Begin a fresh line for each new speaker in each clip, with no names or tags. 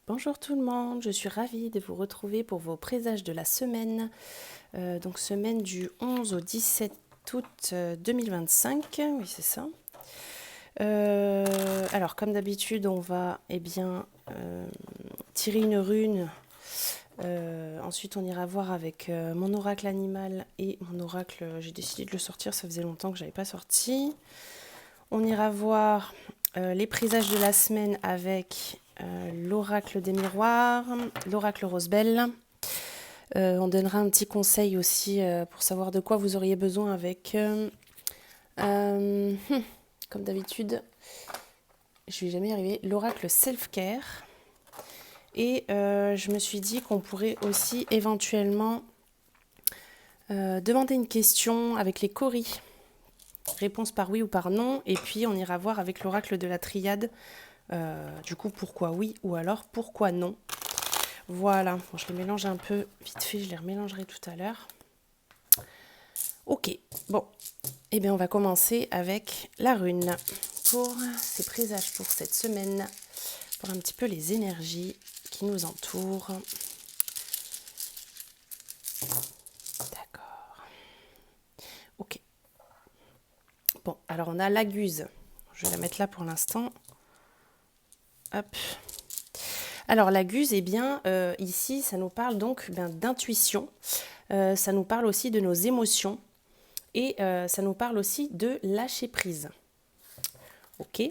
Bonjour tout le monde, je suis ravie de vous retrouver pour vos présages de la semaine, donc semaine du 11 au 17 août 2025, oui c'est ça. Alors comme d'habitude on va tirer une rune, ensuite on ira voir avec mon oracle animal et mon oracle, j'ai décidé de le sortir, ça faisait longtemps que je n'avais pas sorti. On ira voir les présages de la semaine avec l'oracle des miroirs, l'oracle Rosebelle. On donnera un petit conseil aussi pour savoir de quoi vous auriez besoin avec, comme d'habitude, je vais jamais y arriver, l'oracle Self-Care. Et je me suis dit qu'on pourrait aussi éventuellement demander une question avec les coris. Réponse par oui ou par non. Et puis on ira voir avec l'oracle de la triade. Du coup, pourquoi oui ou alors pourquoi non. Voilà, bon, je les mélange un peu vite fait, je les remélangerai tout à l'heure. Ok, bon, et bien on va commencer avec la rune pour ces présages pour cette semaine, pour un petit peu les énergies qui nous entourent. D'accord. Ok. Bon, alors on a la guse. Je vais la mettre là pour l'instant. Hop. Alors la guse, eh bien, ici, ça nous parle donc d'intuition. Ça nous parle aussi de nos émotions. Et ça nous parle aussi de lâcher prise. Ok.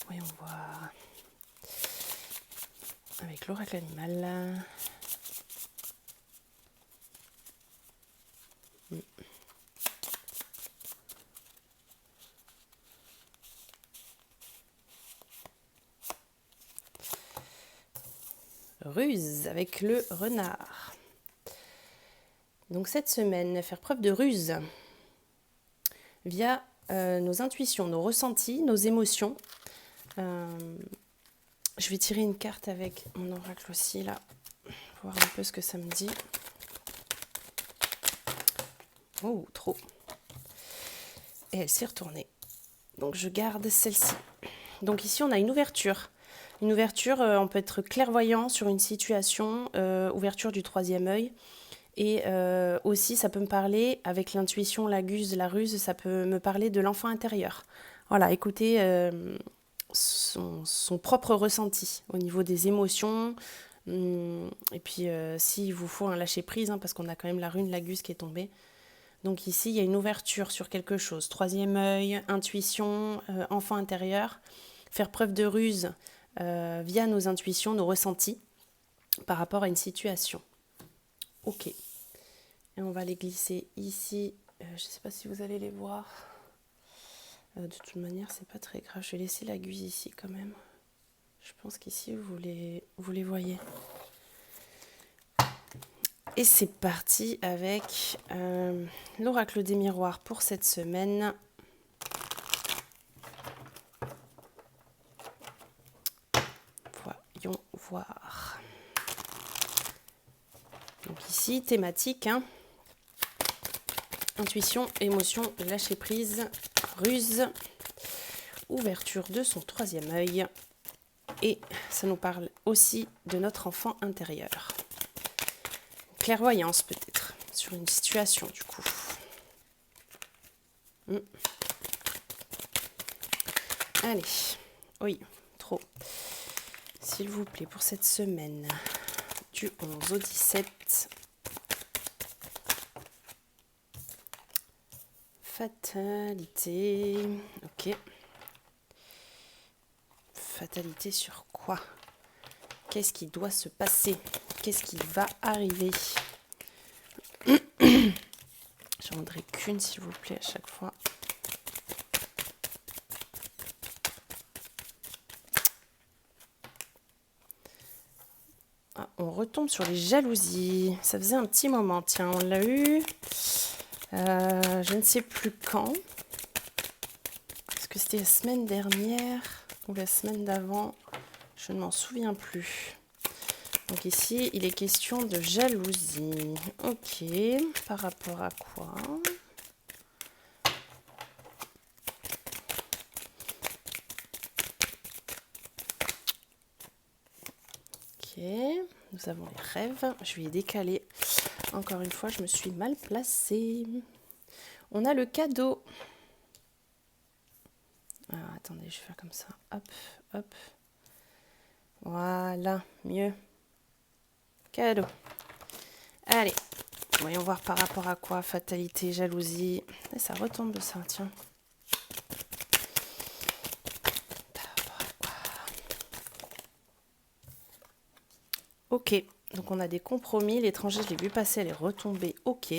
Voyons voir. Avec l'oracle animal. Ruse avec le renard. Donc cette semaine, faire preuve de ruse via nos intuitions, nos ressentis, nos émotions. Je vais tirer une carte avec mon oracle aussi là, pour voir un peu ce que ça me dit. Oh, trop. Et elle s'est retournée. Donc je garde celle-ci. Donc ici on a une ouverture. Une ouverture, on peut être clairvoyant sur une situation, ouverture du troisième œil. Et aussi, ça peut me parler, avec l'intuition, la guse, la ruse, ça peut me parler de l'enfant intérieur. Voilà, écoutez son propre ressenti au niveau des émotions. Et puis, s'il vous faut un lâcher-prise, parce qu'on a quand même la rune, la guse qui est tombée. Donc ici, il y a une ouverture sur quelque chose. Troisième œil, intuition, enfant intérieur. Faire preuve de ruse via nos intuitions, nos ressentis par rapport à une situation. Ok. Et on va les glisser ici. Je ne sais pas si vous allez les voir. De toute manière, c'est pas très grave. Je vais laisser la guse ici quand même. Je pense qu'ici, vous les voyez. Et c'est parti avec l'oracle des miroirs pour cette semaine. Voyons voir. Donc ici, thématique, intuition, émotion, lâcher prise, ruse, ouverture de son troisième œil. Et ça nous parle aussi de notre enfant intérieur. Clairvoyance peut-être, sur une situation du coup. Allez, oui, trop. S'il vous plaît, pour cette semaine, du 11 au 17. Fatalité. Ok. Fatalité sur quoi? Qu'est-ce qui doit se passer? Qu'est-ce qui va arriver? J'en voudrais qu'une, s'il vous plaît, à chaque fois. Ah, on retombe sur les jalousies. Ça faisait un petit moment. Tiens, on l'a eu. Je ne sais plus quand. Est-ce que c'était la semaine dernière ou la semaine d'avant? Je ne m'en souviens plus. Donc ici, il est question de jalousie. Ok, par rapport à quoi? Ok, nous avons les rêves. Je vais décaler. Encore une fois, je me suis mal placée. On a le cadeau. Alors, attendez, je vais faire comme ça. Hop, hop. Voilà, mieux. Cadeau. Allez, voyons voir par rapport à quoi. Fatalité, jalousie. Et ça retombe ça, tiens. Ok, donc on a des compromis. L'étranger, je l'ai vu passer, elle est retombée. Ok.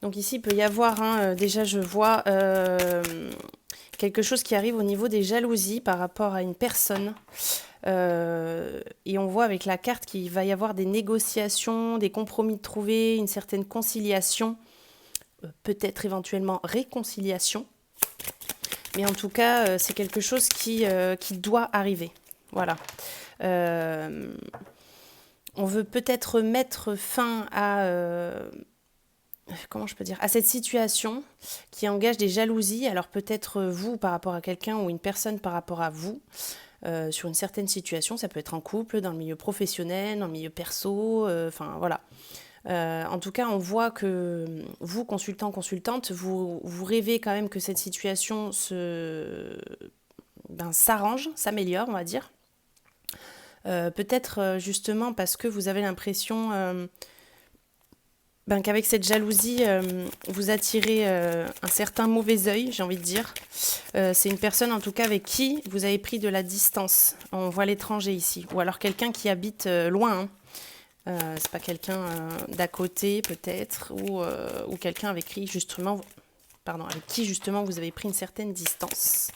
Donc ici, il peut y avoir, déjà je vois quelque chose qui arrive au niveau des jalousies par rapport à une personne. Et on voit avec la carte qu'il va y avoir des négociations, des compromis trouvés, une certaine conciliation, peut-être éventuellement réconciliation. Mais en tout cas, c'est quelque chose qui doit arriver. Voilà. On veut peut-être mettre fin à... comment je peux dire, à cette situation qui engage des jalousies, alors peut-être vous par rapport à quelqu'un ou une personne par rapport à vous, sur une certaine situation, ça peut être en couple, dans le milieu professionnel, dans le milieu perso, enfin voilà. En tout cas, on voit que vous, consultant, consultante, vous rêvez quand même que cette situation s'arrange, s'améliore, on va dire. Peut-être justement parce que vous avez l'impression... qu'avec cette jalousie, vous attirez un certain mauvais œil, j'ai envie de dire. C'est une personne en tout cas avec qui vous avez pris de la distance. On voit l'étranger ici. Ou alors quelqu'un qui habite loin. C'est pas quelqu'un d'à côté peut-être. Ou quelqu'un avec qui justement vous avez pris une certaine distance.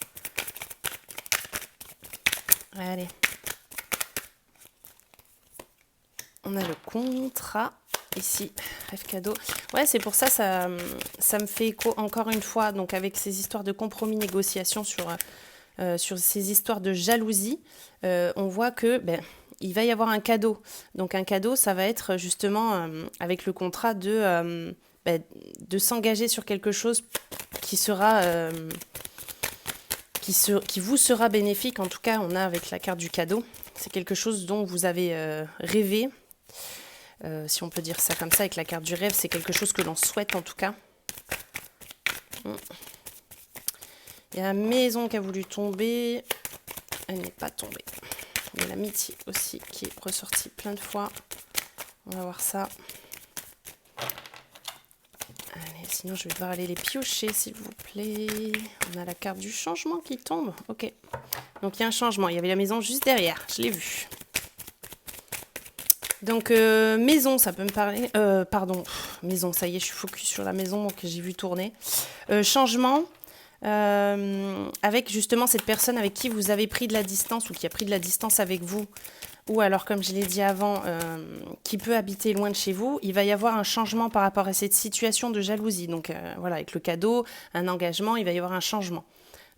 Allez. On a le contrat. Ici, rêve cadeau. Ouais, c'est pour ça, ça me fait écho encore une fois, donc avec ces histoires de compromis, négociations sur ces histoires de jalousie, on voit que il va y avoir un cadeau. Donc un cadeau, ça va être justement avec le contrat de s'engager sur quelque chose qui sera qui vous sera bénéfique. En tout cas, on a avec la carte du cadeau. C'est quelque chose dont vous avez rêvé. Si on peut dire ça comme ça, avec la carte du rêve, c'est quelque chose que l'on souhaite en tout cas. Il y a la maison qui a voulu tomber. Elle n'est pas tombée. Il y a l'amitié aussi qui est ressortie plein de fois. On va voir ça. Allez, sinon je vais devoir aller les piocher s'il vous plaît. On a la carte du changement qui tombe. Ok. Donc il y a un changement. Il y avait la maison juste derrière. Je l'ai vu. Donc maison, ça peut me parler. Maison, ça y est, je suis focus sur la maison que j'ai vu tourner. Changement, avec justement cette personne avec qui vous avez pris de la distance ou qui a pris de la distance avec vous, ou alors comme je l'ai dit avant, qui peut habiter loin de chez vous, il va y avoir un changement par rapport à cette situation de jalousie. Donc voilà, avec le cadeau, un engagement, il va y avoir un changement.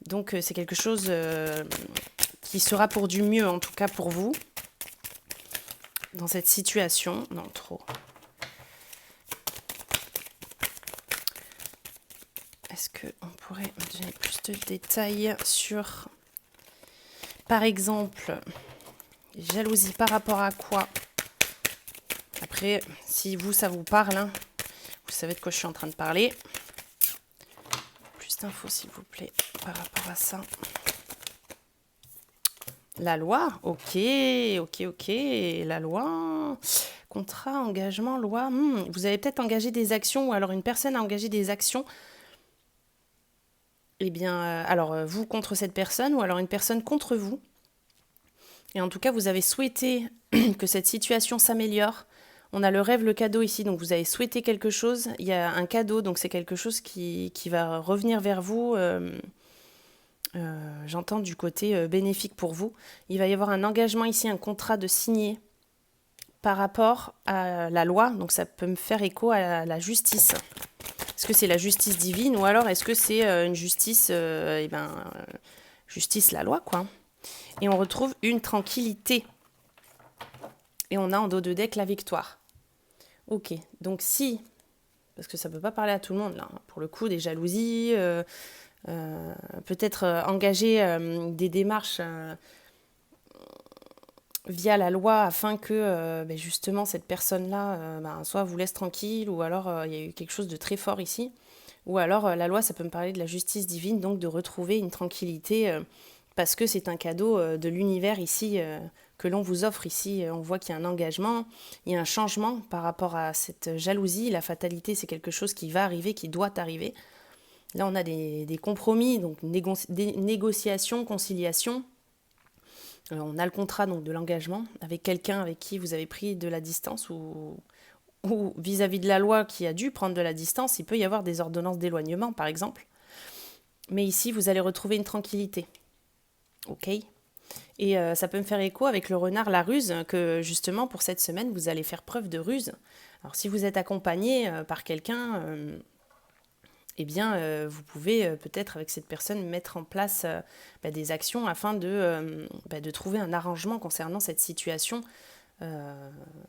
Donc c'est quelque chose qui sera pour du mieux, en tout cas pour vous. Dans cette situation, non trop. Est-ce qu'on pourrait me donner plus de détails sur, par exemple, jalousie par rapport à quoi? Après, si vous, ça vous parle, hein, vous savez de quoi je suis en train de parler. Plus d'infos, s'il vous plaît, par rapport à ça. La loi, ok. La loi, contrat, engagement, loi. Vous avez peut-être engagé des actions ou alors une personne a engagé des actions. Eh bien, alors vous contre cette personne ou alors une personne contre vous. Et en tout cas, vous avez souhaité que cette situation s'améliore. On a le rêve, le cadeau ici, donc vous avez souhaité quelque chose. Il y a un cadeau, donc c'est quelque chose qui va revenir vers vous. J'entends du côté bénéfique pour vous. Il va y avoir un engagement ici, un contrat de signer par rapport à la loi. Donc ça peut me faire écho à la justice. Est-ce que c'est la justice divine ou alors est-ce que c'est une justice, justice la loi quoi. Et on retrouve une tranquillité. Et on a en dos de deck la victoire. Ok, donc si parce que ça ne peut pas parler à tout le monde là. Pour le coup, des jalousies, peut-être engager des démarches via la loi afin que justement cette personne-là soit vous laisse tranquille, ou alors il y a eu quelque chose de très fort ici. Ou alors la loi, ça peut me parler de la justice divine, donc de retrouver une tranquillité parce que c'est un cadeau de l'univers ici que l'on vous offre ici. On voit qu'il y a un engagement, il y a un changement par rapport à cette jalousie. La fatalité, c'est quelque chose qui va arriver, qui doit arriver. Là, on a des compromis, donc des négociations, conciliations. On a le contrat donc de l'engagement avec quelqu'un avec qui vous avez pris de la distance, ou vis-à-vis de la loi qui a dû prendre de la distance. Il peut y avoir des ordonnances d'éloignement, par exemple. Mais ici, vous allez retrouver une tranquillité. Ok ? Et ça peut me faire écho avec le renard, la ruse, que justement, pour cette semaine, vous allez faire preuve de ruse. Alors, si vous êtes accompagné par quelqu'un, vous pouvez peut-être, avec cette personne, mettre en place des actions afin de trouver un arrangement concernant cette situation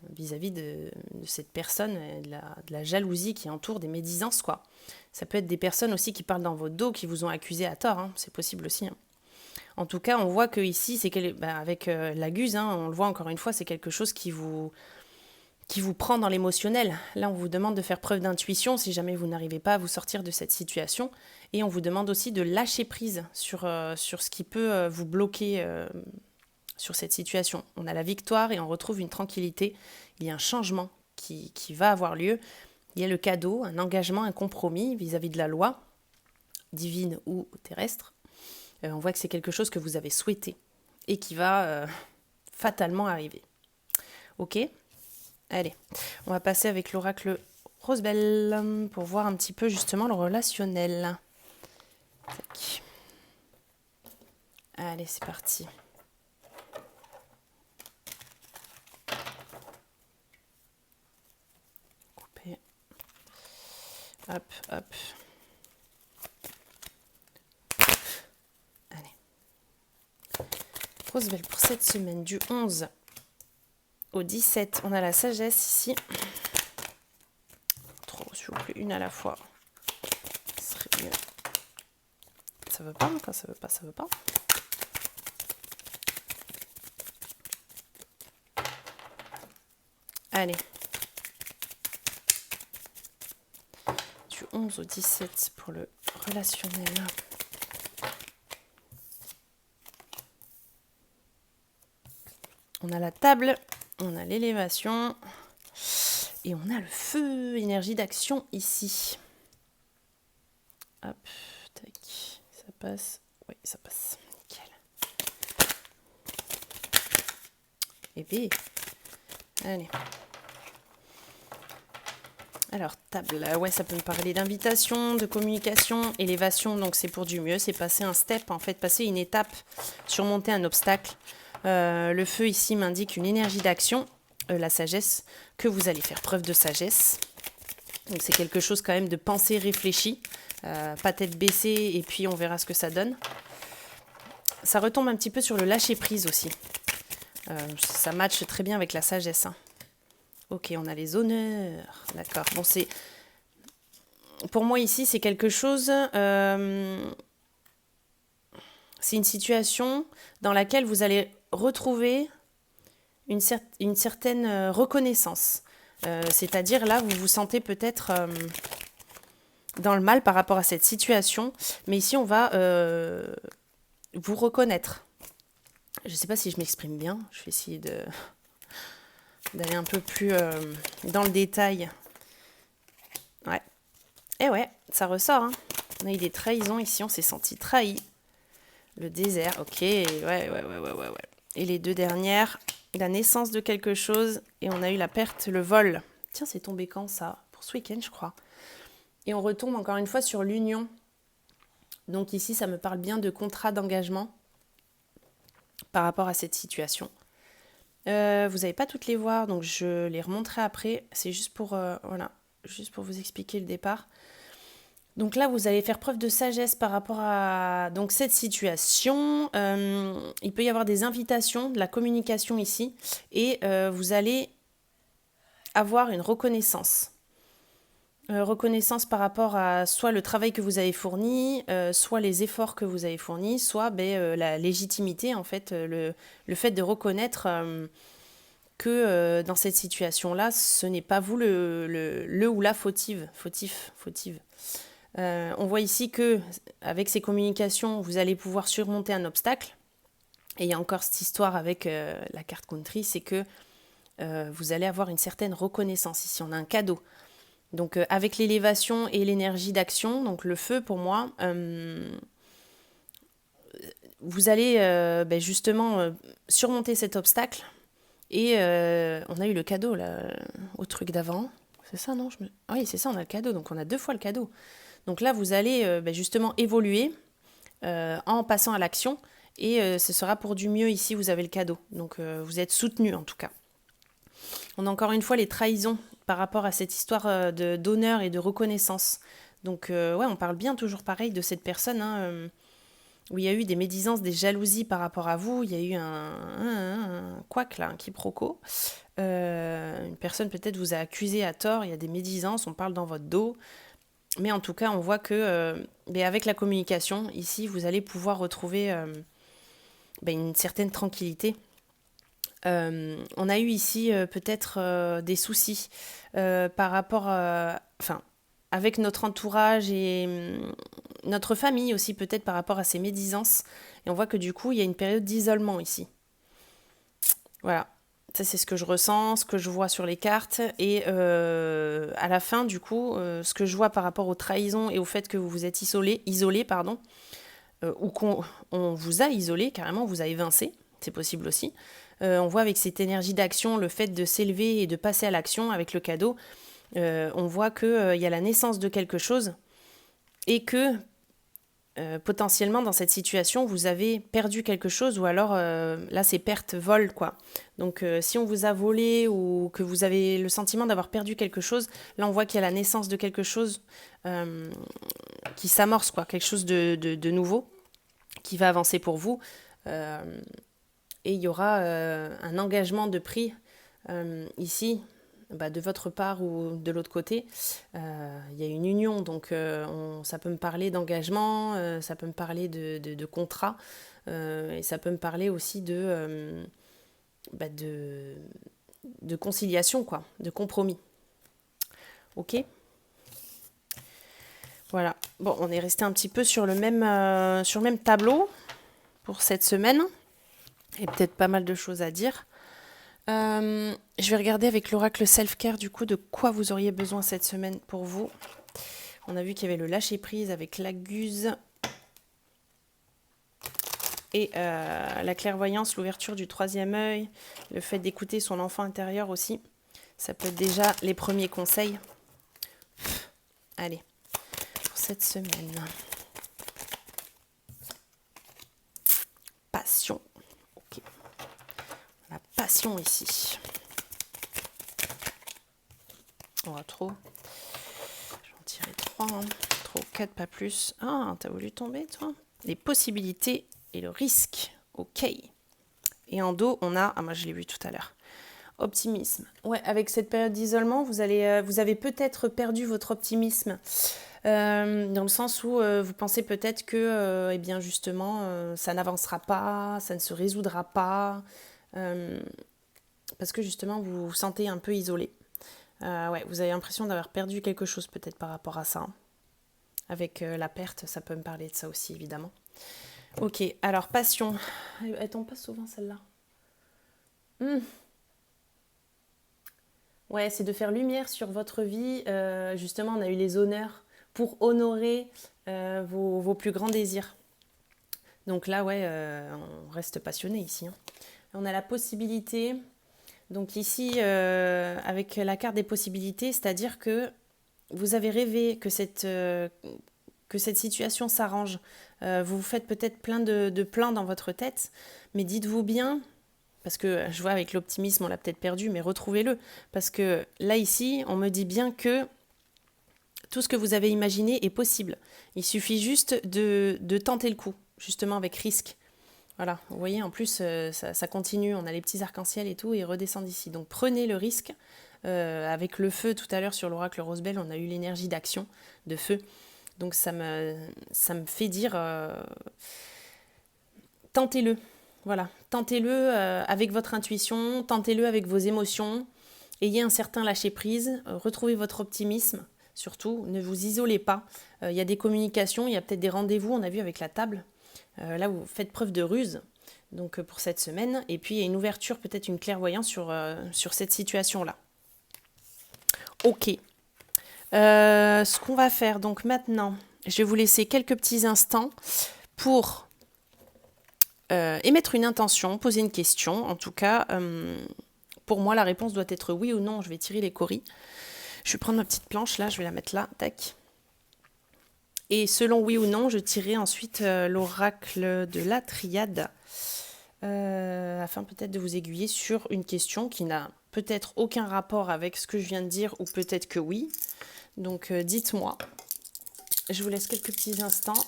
vis-à-vis de cette personne, de la jalousie qui entoure, des médisances, quoi. Ça peut être des personnes aussi qui parlent dans votre dos, qui vous ont accusé à tort, c'est possible aussi. En tout cas, on voit que ici, avec la guse, on le voit encore une fois, c'est quelque chose qui vous prend dans l'émotionnel. Là, on vous demande de faire preuve d'intuition si jamais vous n'arrivez pas à vous sortir de cette situation. Et on vous demande aussi de lâcher prise sur ce qui peut vous bloquer sur cette situation. On a la victoire et on retrouve une tranquillité. Il y a un changement qui va avoir lieu. Il y a le cadeau, un engagement, un compromis vis-à-vis de la loi, divine ou terrestre. On voit que c'est quelque chose que vous avez souhaité et qui va fatalement arriver. Ok ? Allez, on va passer avec l'oracle Rosebelle pour voir un petit peu justement le relationnel. Tac. Allez, c'est parti. Couper. Hop, hop. Allez. Rosebelle pour cette semaine du 11 au 17. On a la sagesse ici. Trop, s'il vous plaît, une à la fois. Ce serait mieux. Ça veut pas, quand ça veut pas, ça veut pas. Allez. Du 11 au 17 pour le relationnel. On a la table, on a l'élévation et on a le feu, énergie d'action ici. Hop, tac, ça passe. Oui, ça passe. Nickel. Et puis, allez. Alors, table, ouais, ça peut me parler d'invitation, de communication, élévation, donc c'est pour du mieux, c'est passer un step, en fait, passer une étape, surmonter un obstacle. Le feu ici m'indique une énergie d'action, la sagesse, que vous allez faire preuve de sagesse. Donc c'est quelque chose quand même de pensée réfléchie, pas tête baissée et puis on verra ce que ça donne. Ça retombe un petit peu sur le lâcher prise aussi. Ça matche très bien avec la sagesse. Ok, on a les honneurs, d'accord. Bon, pour moi ici c'est quelque chose... c'est une situation dans laquelle vous allez retrouver une certaine reconnaissance. C'est-à-dire là, vous vous sentez peut-être dans le mal par rapport à cette situation, mais ici, on va vous reconnaître. Je ne sais pas si je m'exprime bien, je vais essayer d'aller un peu plus dans le détail. Ouais. Et ouais, ça ressort. On a eu des trahisons ici, on s'est senti trahi. Le désert, ok, ouais. Et les deux dernières, la naissance de quelque chose, et on a eu la perte, le vol. Tiens, c'est tombé quand ça ? Pour ce week-end, je crois. Et on retombe encore une fois sur l'union. Donc ici, ça me parle bien de contrat d'engagement par rapport à cette situation. Vous n'avez pas toutes les voir, donc je les remonterai après. C'est juste pour, juste pour vous expliquer le départ. Donc là, vous allez faire preuve de sagesse par rapport à donc, cette situation. Il peut y avoir des invitations, de la communication ici, et vous allez avoir une reconnaissance. Reconnaissance par rapport à soit le travail que vous avez fourni, soit les efforts que vous avez fournis, soit la légitimité, en fait, le fait de reconnaître que dans cette situation-là, ce n'est pas vous le ou la fautive. On voit ici que avec ces communications, vous allez pouvoir surmonter un obstacle. Et il y a encore cette histoire avec la carte country, c'est que vous allez avoir une certaine reconnaissance. Ici, on a un cadeau. Donc avec l'élévation et l'énergie d'action, donc le feu pour moi, vous allez justement surmonter cet obstacle. Et on a eu le cadeau là, au truc d'avant. C'est ça, non Ah oui, c'est ça, on a le cadeau. Donc on a 2 fois le cadeau. Donc là, vous allez justement évoluer en passant à l'action. Et ce sera pour du mieux ici, vous avez le cadeau. Donc vous êtes soutenu en tout cas. On a encore une fois les trahisons par rapport à cette histoire d'honneur et de reconnaissance. Donc ouais, on parle bien toujours pareil de cette personne où il y a eu des médisances, des jalousies par rapport à vous. Il y a eu un couac là, un quiproquo. Une personne peut-être vous a accusé à tort, il y a des médisances, on parle dans votre dos. Mais en tout cas, on voit que avec la communication, ici, vous allez pouvoir retrouver une certaine tranquillité. On a eu ici peut-être des soucis par rapport avec notre entourage et notre famille aussi peut-être par rapport à ces médisances. Et on voit que du coup, il y a une période d'isolement ici. Voilà. Ça, c'est ce que je ressens, ce que je vois sur les cartes. Et à la fin, du coup, ce que je vois par rapport aux trahisons et au fait que vous vous êtes isolé, ou qu'on vous a isolé, carrément, on vous a évincé, c'est possible aussi. On voit avec cette énergie d'action, le fait de s'élever et de passer à l'action avec le cadeau, on voit qu'il y a la naissance de quelque chose et que potentiellement dans cette situation, vous avez perdu quelque chose ou alors là, c'est perte, vol, quoi. Donc si on vous a volé ou que vous avez le sentiment d'avoir perdu quelque chose, là, on voit qu'il y a la naissance de quelque chose qui s'amorce, quoi, quelque chose de nouveau qui va avancer pour vous. Et il y aura un engagement de prix ici, de votre part ou de l'autre côté. Il y a une union, donc ça peut me parler d'engagement, ça peut me parler de contrat, et ça peut me parler aussi de conciliation, quoi, de compromis. Ok ? Voilà. Bon, on est resté un petit peu sur le même tableau pour cette semaine. Et peut-être pas mal de choses à dire. Je vais regarder avec l'oracle Self-Care du coup de quoi vous auriez besoin cette semaine pour vous. On a vu qu'il y avait le lâcher-prise avec la guse et la clairvoyance, l'ouverture du 3e œil, le fait d'écouter son enfant intérieur aussi. Ça peut être déjà les premiers conseils. Allez, pour cette semaine. Passion. Ok. La passion ici. On va trop. Je vais en tirer 3. Trop, 4, pas plus. Ah, t'as voulu tomber, toi ? Les possibilités et le risque. Ok. Et en dos, on a... Ah, moi, je l'ai vu tout à l'heure. Optimisme. Ouais, avec cette période d'isolement, vous avez peut-être perdu votre optimisme. Dans le sens où vous pensez peut-être que, eh bien, justement, ça n'avancera pas, ça ne se résoudra pas. Parce que, justement, vous vous sentez un peu isolé. Ouais, vous avez l'impression d'avoir perdu quelque chose peut-être par rapport à ça. Hein. Avec la perte, ça peut me parler de ça aussi, évidemment. Ok, alors passion. Elle tombe pas souvent celle-là. Ouais, c'est de faire lumière sur votre vie. Justement, on a eu les honneurs pour honorer vos plus grands désirs. Donc là, ouais, on reste passionné ici. Hein. On a la possibilité... Donc ici, avec la carte des possibilités, c'est-à-dire que vous avez rêvé que cette situation s'arrange. Vous vous faites peut-être plein de plans dans votre tête, mais dites-vous bien, parce que je vois avec l'optimisme, on l'a peut-être perdu, mais retrouvez-le. Parce que là, ici, on me dit bien que tout ce que vous avez imaginé est possible. Il suffit juste de tenter le coup, justement avec risque. Voilà, vous voyez, en plus, ça continue, on a les petits arcs-en-ciel et tout, et ils redescendent ici. Donc prenez le risque Avec le feu tout à l'heure sur l'oracle Rosebel, on a eu l'énergie d'action, de feu. Donc ça me fait dire, tentez-le. Voilà, tentez-le avec votre intuition, tentez-le avec vos émotions. Ayez un certain lâcher-prise, retrouvez votre optimisme. Surtout, ne vous isolez pas. Il y a des communications, il y a peut-être des rendez-vous, on a vu avec la table. Là, vous faites preuve de ruse. Donc pour cette semaine. Et puis il y a une ouverture, peut-être une clairvoyance sur cette situation-là. Ok. Ce qu'on va faire donc maintenant, je vais vous laisser quelques petits instants pour émettre une intention, poser une question. En tout cas, pour moi, la réponse doit être oui ou non. Je vais tirer les coris. Je vais prendre ma petite planche là, je vais la mettre là, tac. Et selon oui ou non, je tirerai ensuite l'oracle de la triade. Afin peut-être de vous aiguiller sur une question qui n'a peut-être aucun rapport avec ce que je viens de dire, ou peut-être que oui. Donc dites-moi. Je vous laisse quelques petits instants.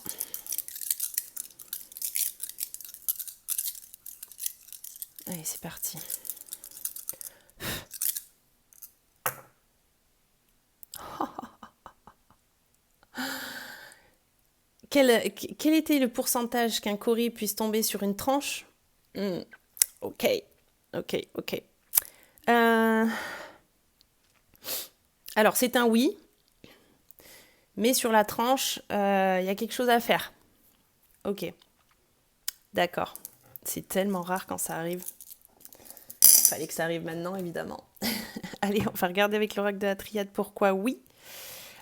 Allez, c'est parti. Quel était le pourcentage qu'un cori puisse tomber sur une tranche? Ok. Alors, c'est un oui, mais sur la tranche, il y a quelque chose à faire. Ok. D'accord. C'est tellement rare quand ça arrive. Fallait que ça arrive maintenant, évidemment. Allez, on va regarder avec l'oracle de la triade pourquoi oui.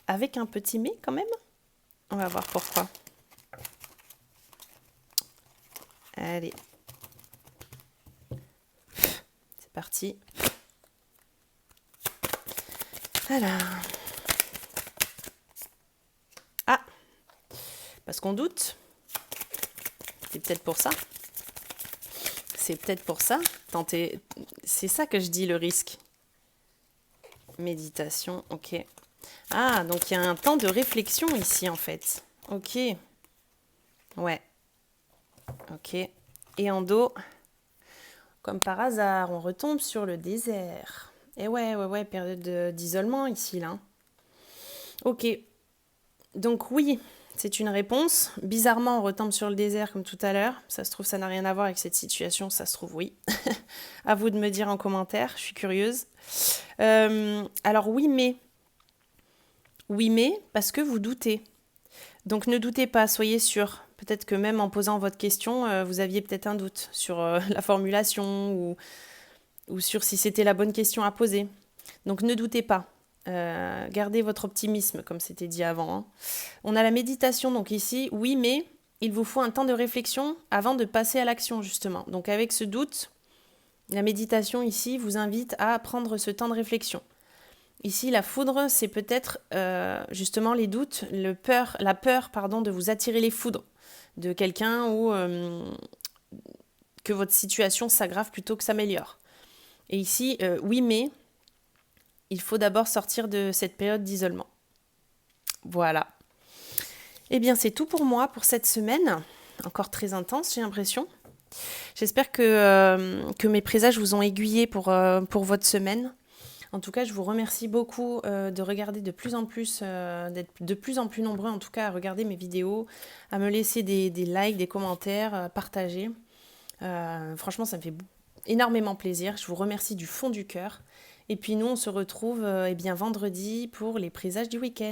Avec un petit mais quand même. On va voir pourquoi. Allez. C'est parti. Alors. Ah. Parce qu'on doute. C'est peut-être pour ça. Tentez. C'est ça que je dis, le risque. Méditation, ok. Ah, donc il y a un temps de réflexion ici, en fait. Ok. Ouais. Ok. Et en dos, comme par hasard, on retombe sur le désert. Et ouais, période d'isolement ici, là. Ok. Donc oui, c'est une réponse. Bizarrement, on retombe sur le désert comme tout à l'heure. Ça se trouve, ça n'a rien à voir avec cette situation. Ça se trouve, oui. À vous de me dire en commentaire. Je suis curieuse. Alors oui, mais, parce que vous doutez. Donc ne doutez pas, soyez sûr. Peut-être que même en posant votre question, vous aviez peut-être un doute sur la formulation ou sur si c'était la bonne question à poser. Donc ne doutez pas. Gardez votre optimisme, comme c'était dit avant. Hein. On a la méditation, donc ici, oui, mais il vous faut un temps de réflexion avant de passer à l'action, justement. Donc avec ce doute, la méditation ici vous invite à prendre ce temps de réflexion. Ici, la foudre, c'est peut-être justement les doutes, la peur, de vous attirer les foudres de quelqu'un ou que votre situation s'aggrave plutôt que s'améliore. Et ici, oui, mais il faut d'abord sortir de cette période d'isolement. Voilà. Eh bien, c'est tout pour moi pour cette semaine. Encore très intense, j'ai l'impression. J'espère que mes présages vous ont aiguillé pour votre semaine. En tout cas, je vous remercie beaucoup de regarder de plus en plus, d'être de plus en plus nombreux en tout cas à regarder mes vidéos, à me laisser des likes, des commentaires, à partager. Franchement, ça me fait énormément plaisir. Je vous remercie du fond du cœur. Et puis nous, on se retrouve vendredi pour les présages du week-end.